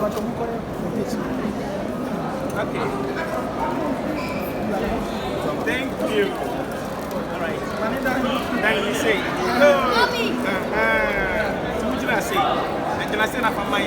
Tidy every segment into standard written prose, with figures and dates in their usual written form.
Okay. Thank you. All right. Then you say, Mommy. What did I say? I can say that from my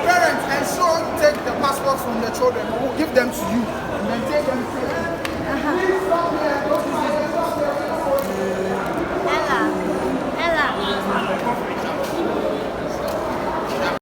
Parents, ensure you take the passports from the children. We'll give them to you and then take them to